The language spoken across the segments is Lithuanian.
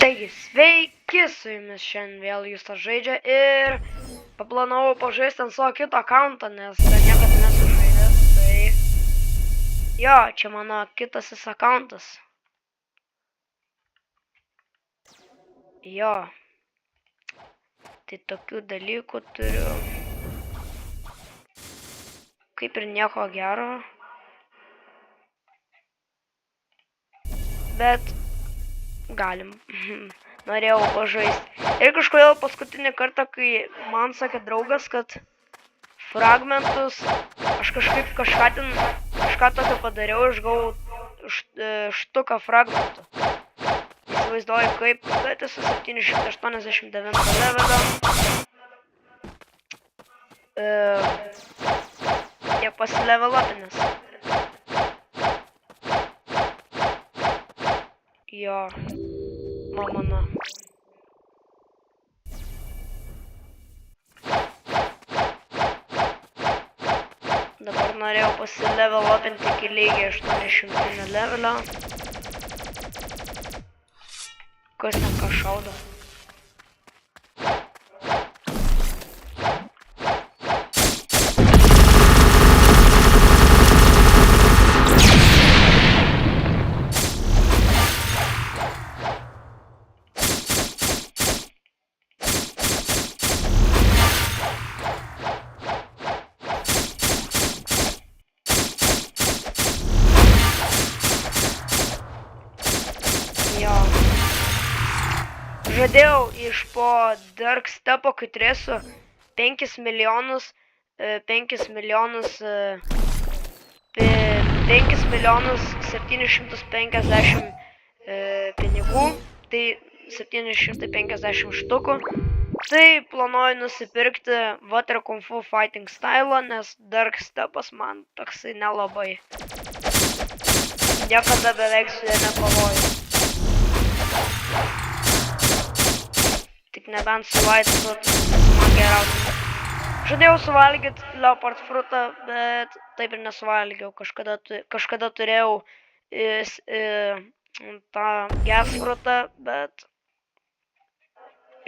Taigi, sveiki, su jumis šiandien vėl Justas žaidžia ir paplanavau pažaisti ant savo kito akauntą, nes niekada nesu žaidęs, tai jo, čia mano kitasis akauntas. Jo, tai tokių dalykų turiu, kaip ir nieko gero, bet galim. Norėjau pažaisti. Ir kažkodėl paskutinį kartą, kai man sakė draugas, kad fragmentus, aš kažką tokio padariau, aš gavau štuką fragmentų. Įsivaizduoju kaip, bet esu 789 levelio. Jie pasilevelapinės. Jo, mano. Dabar norėjau pasilevelapinti iki lygiai 800 levelio. Kas ten ką šaudo? Žadėjau iš po Dark Stepo, kai turėsiu 5 milijonus 750 pinigų, tai 750 štukų. Tai planuoju nusipirkti Water Kung Fu Fighting stylą, nes Dark Stepas man toksai nelabai. Niekada beveik su ja nekovoju. Tik nebent su Light Fruit man geriausia. Žadėjau suvalgyti Leopard Fruitą, bet taip ir nesuvalgiau. Kažkada turėjau tą Gas Fruitą, bet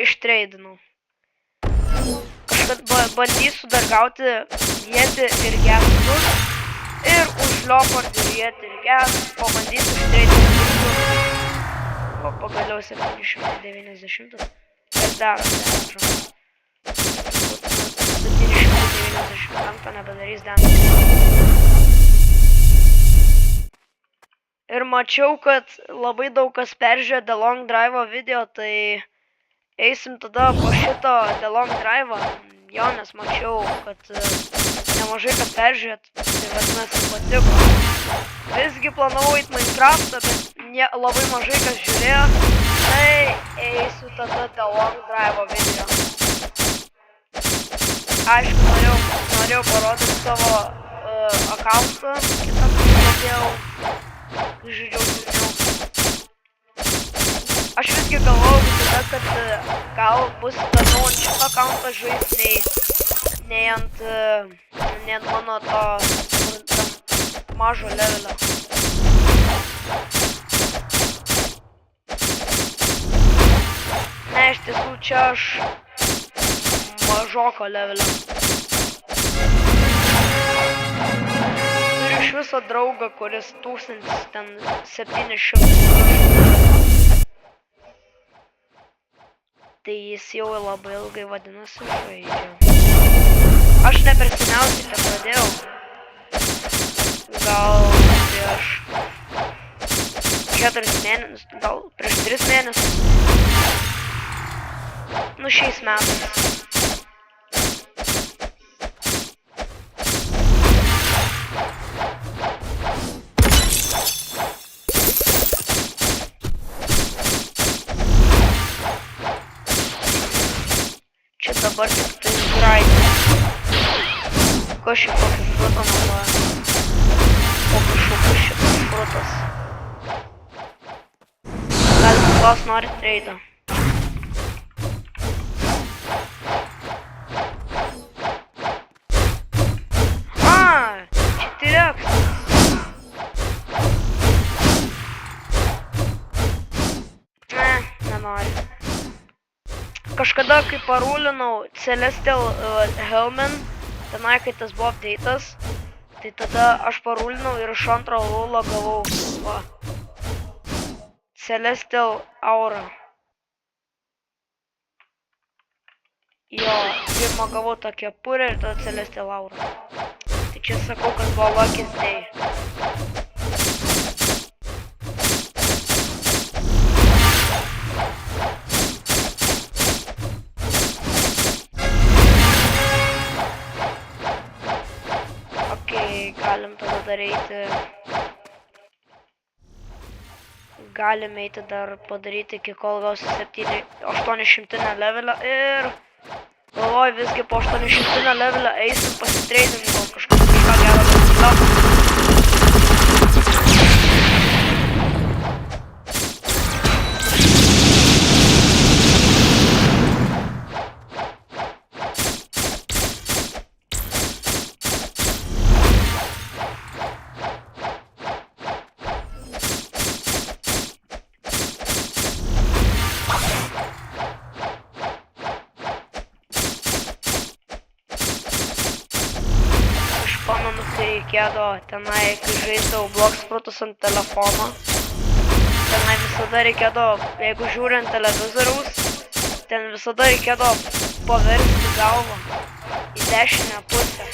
ištreidinau. Kažkada bandysiu dar gauti Yeti ir Gas Fruit ir už Leopard ir Yeti ir Gas pabandysiu ištreidinti. O pagaliau 790. Ir dar 795 nepadarys damage. Ir mačiau, kad labai daug kas peržiūrė The Long Drive'o video, tai eisim tada po šito The Long Drive'o. Jo, nes mačiau, kad nemažai kas peržiūrėt, tai vadinasi patiko. Visgi planavau eit Minecraft'ą, bet labai mažai kas žiūrėjo. Tai eisiu tada The Long Drive'o video. Aišku, norėjau parodyti savo akauntą, kitą pradėjau, kai žaidžiau pirmiau. Aš visgi galvojau visada, kad gal bus įdomiau ant šito akauntą žaisti, nei ant mano to mažo levelio. Ne, iš tiesų čia aš mažoko levelio. Turiu iš viso draugą, kuris 1700. Tai jis jau labai ilgai vadinasi žaidžia. Aš ne per seniausiai te pradėjau. Gal prieš 4 mėnesius, gal prieš 3 mėnesius. Nu, šiais metais. Čia dabar tik tai graidė. Kokį frutą naudoja. Kokį šitas frutas. Gal kas nori treidą. nenori. Kažkada, kai parūlinau Celestial Helmen, tenai, kai tas buvo update'as, tai tada aš parūlinau ir iš antro rūlo gavau, va, Celestial Aura. Jo, pirmą gavau tokią purę ir tada Celestial Aura. Tai čia sakau, kad buvo Lucky's Day. Galim tada dar eiti. Galim eiti dar padaryti iki kol gausi 800 levelą ir galvoju visgi po 800 levelą eisim pasitreidinti, gal kažkas kažką gerą pasidarom. Pamenu, kai reikėdavo tenai, kai žaisdavau Bloxfruitus ant telefono, tenai visada reikėdavo, jeigu žiūri ant televizoriaus, ten visada reikėdavo paversti galvą į dešinę pusę.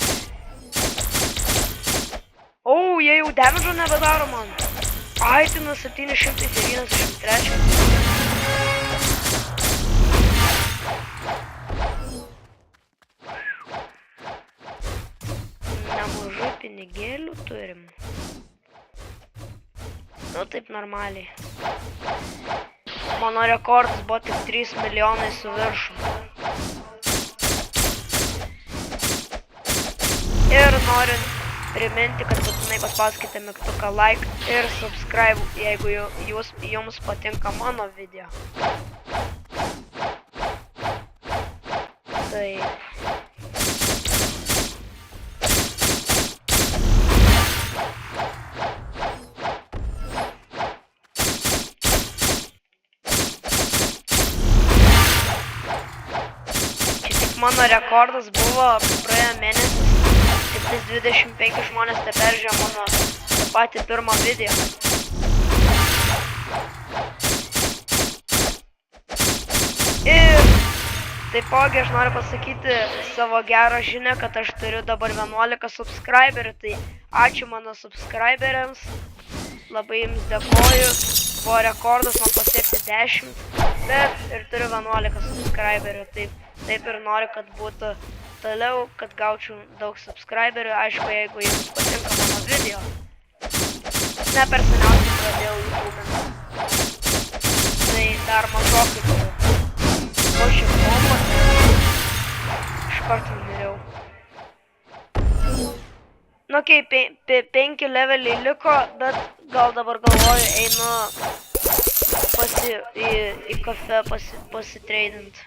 O, jie jau damage'o nebedaro man. Ai, tai nuo 793. Nemažai pinigėlių turim. Nu taip normaliai. Mano rekordas buvo tik 3 milijonai su viršum. Ir noriu priminti, kad būtinai paspauskite mygtuką like ir subscribe, jeigu jums patinka mano video. Taip. Mano rekordas buvo praėjo mėnesį, tik 25 žmonės teperžiūrėjo mano patį pirmą video. Ir taipogi aš noriu pasakyti savo gerą žinią, kad aš turiu dabar 11 subscriberių, tai ačiū mano subscriberiams, labai jums dėkoju, buvo rekordas man pasiekti 10, bet ir turiu 11 subscriberių, taip ir noriu, kad būtų toliau, kad gaučiau daug subscriberių, aišku, jeigu jums patinka mano video. Ne per seniausiai pradėjau YouTube'inti. Tai dar mažokai turiu. O šiaip bombas. Iš karto miriau. Nu, okei, 5 leveliai liko, bet gal dabar galvoju, einu į kafe pasitreidinti.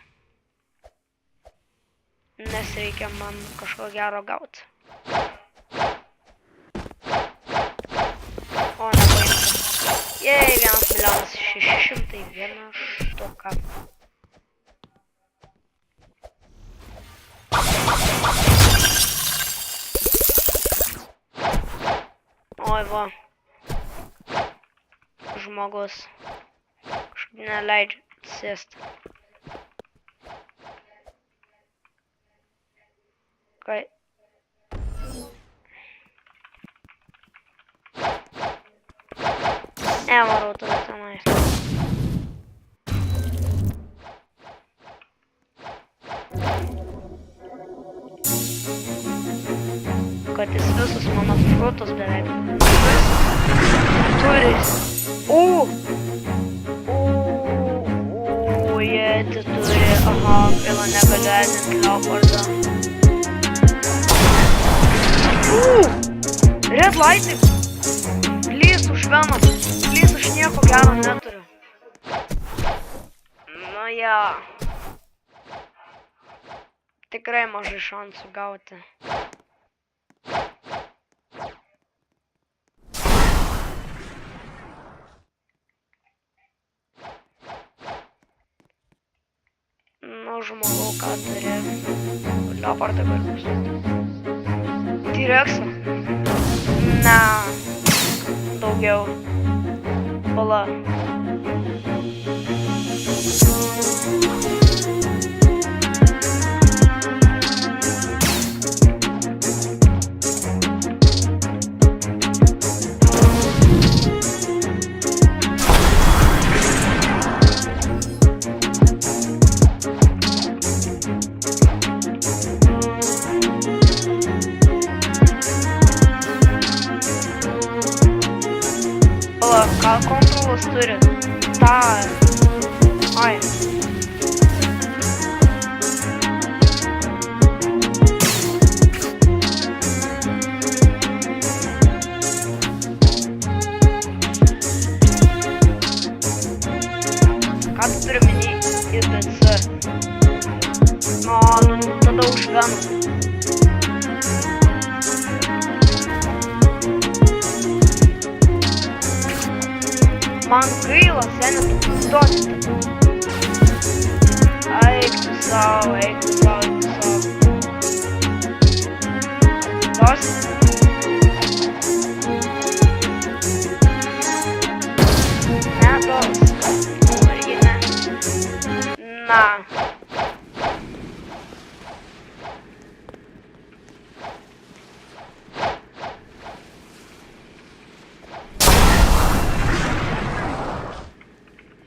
Nes reikia man kažko gero gauti. O, nepaimta. Jei, 1 601 štuką. Oi, va. Žmogus. Kažkaip neleidžia sėsti. Kai. Nevarau tada tenais. Kad jis visus mano frutus beveik turi. Jie turi, aha, pila negaliu ezinti Leopardą. Red lighting. Please už Venom. Please už nieko gero neturiu. Nu ja. Tikrai mažai šansų gauti. žmogau, ką turi. Leopardą galius. T-Rexą? Ne. Daugiau. Pala. Ką kontrolas turi? Ta... Ai. Ką tu turi minį IBC? Nu, tada už vieną. Man gaila, seni, tu duosi. Eik tu savo, eik tu savo, eik tu savo. Duosi? Ne, duosi. Argi ne? Na.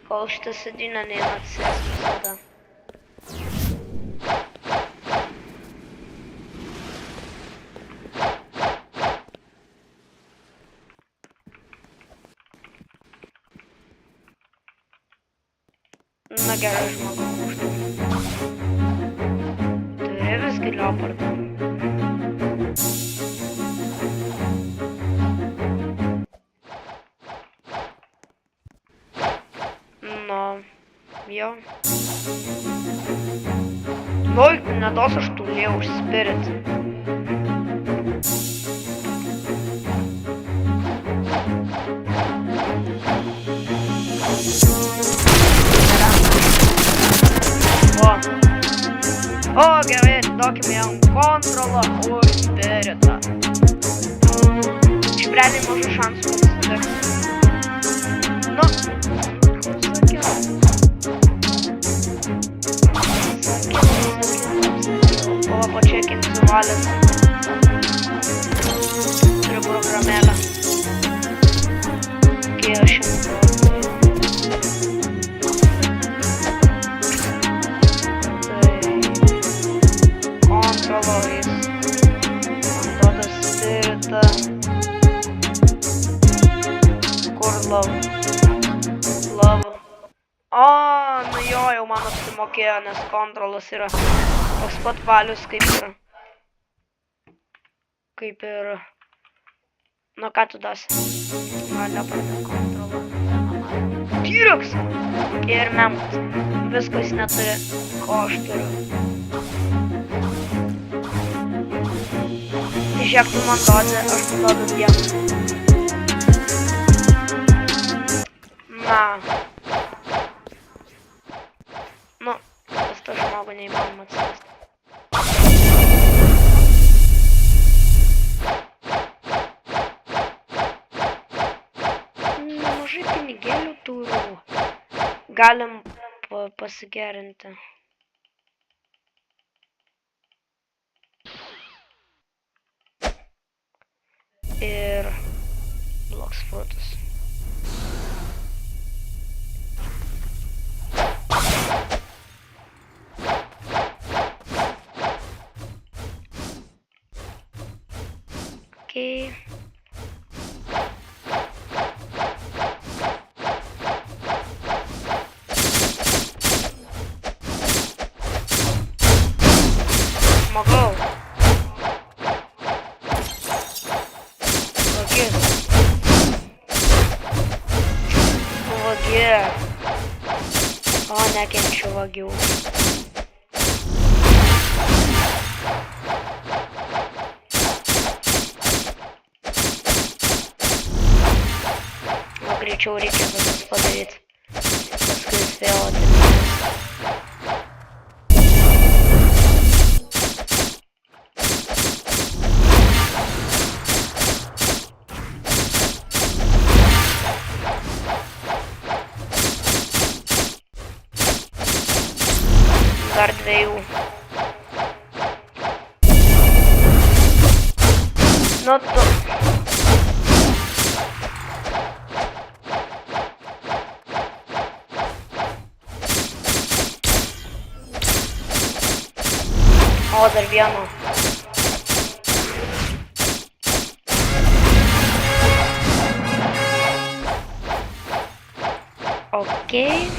Kol šitą sėdynę neina atsės visada. Na gerai, žmogau, užtai. Turi visgi leopardą. Jo. Oi, nedos aš turėjau už spirit. O, gerai, atiduokim jam kontrolą už spiritą. Išbreliai mažų šansų pasitiks. Nu. Pačekinti valės. Turiu programėlę. Kai aš jums kontrolais. Man duoda spiritą. Kur love? Love. O, nu jo, jau man apsimokėjo, nes kontrolas yra toks pat valius kaip ir... Nu, ką tu duosi? Leopardą kontrolą. T-Rex! Ir memas. Viskas neturi, ko aš turiu. Žiūrėk, tu man duodi, aš tu duodu vieną. Na. Nu, pas tą žmogų neįmanoma atsivesti. Nemažai pinigėlių turiu. Galim pasigerinti. Ir bloks frutas. Okay. Mogau. Vagė. O, nekenčiu vagių. Greičiau reikia viskas padaryti. Paskui vėl atidaryti. dar 2. Nu tu. O, dar vieno. Okei.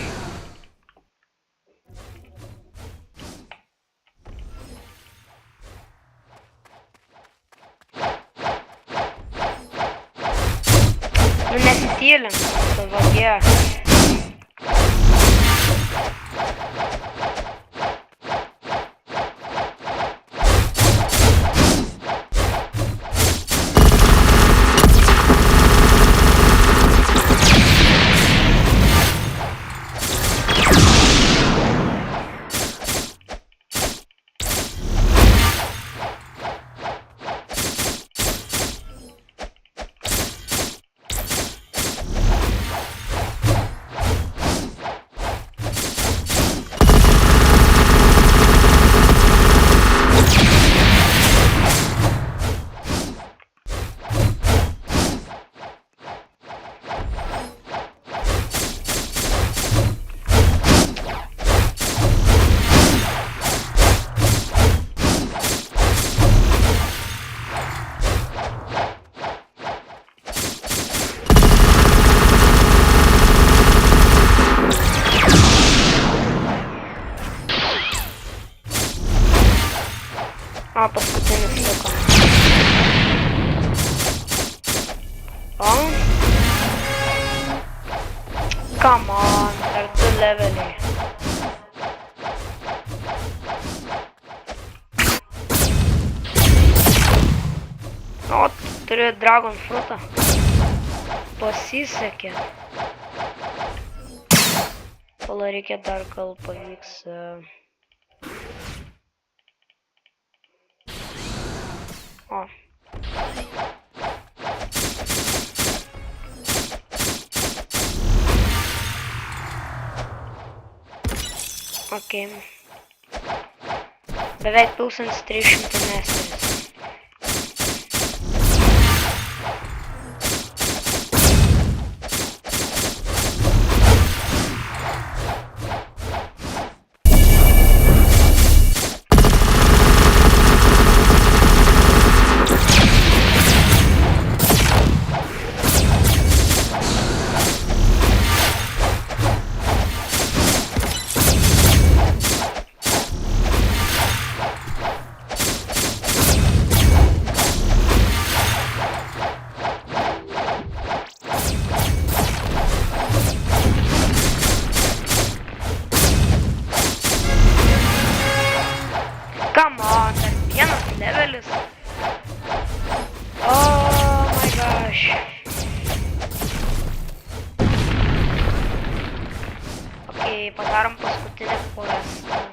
Nu nesitylink, tu vagie. A, paskutinis liko. O. Come on, dar 2 leveliai. O, turiu Dragon Fruitą. Pasisekė. Pala reikia dar gal pavyks. O. Okei. Beveik 1300 mesteris. Come on, dar vienas levelis. Oh my gosh. Okei, padarom paskutinį questą.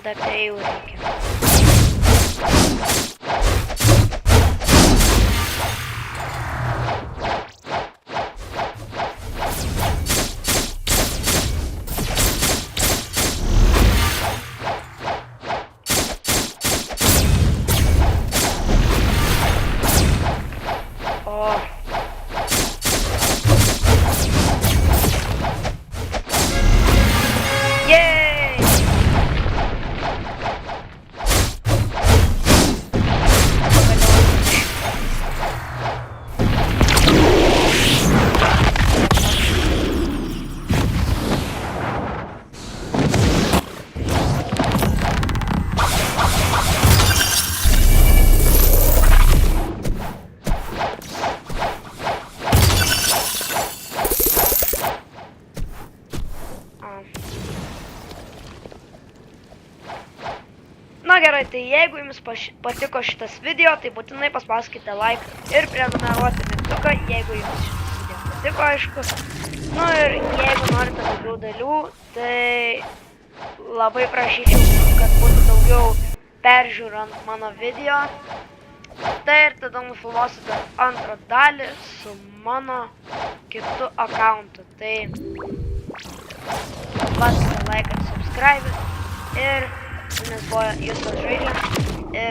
Dar 3 reikia. O. Yay! gerai, tai jeigu jums patiko šitas video, tai būtinai paspauskite like ir prenumeruoti mygtuką, jeigu jums šitas video patiko, aišku. Nu ir jeigu norite daugiau dalių, tai labai prašyčiau, kad būtų daugiau peržiūrų ant mano video. Tai ir tada nufilmuosiu dar antrą dalį su mano kitu akauntu. Tai paspauskite like ir subscribe ir su jumis buvo Justas Žaidžia ir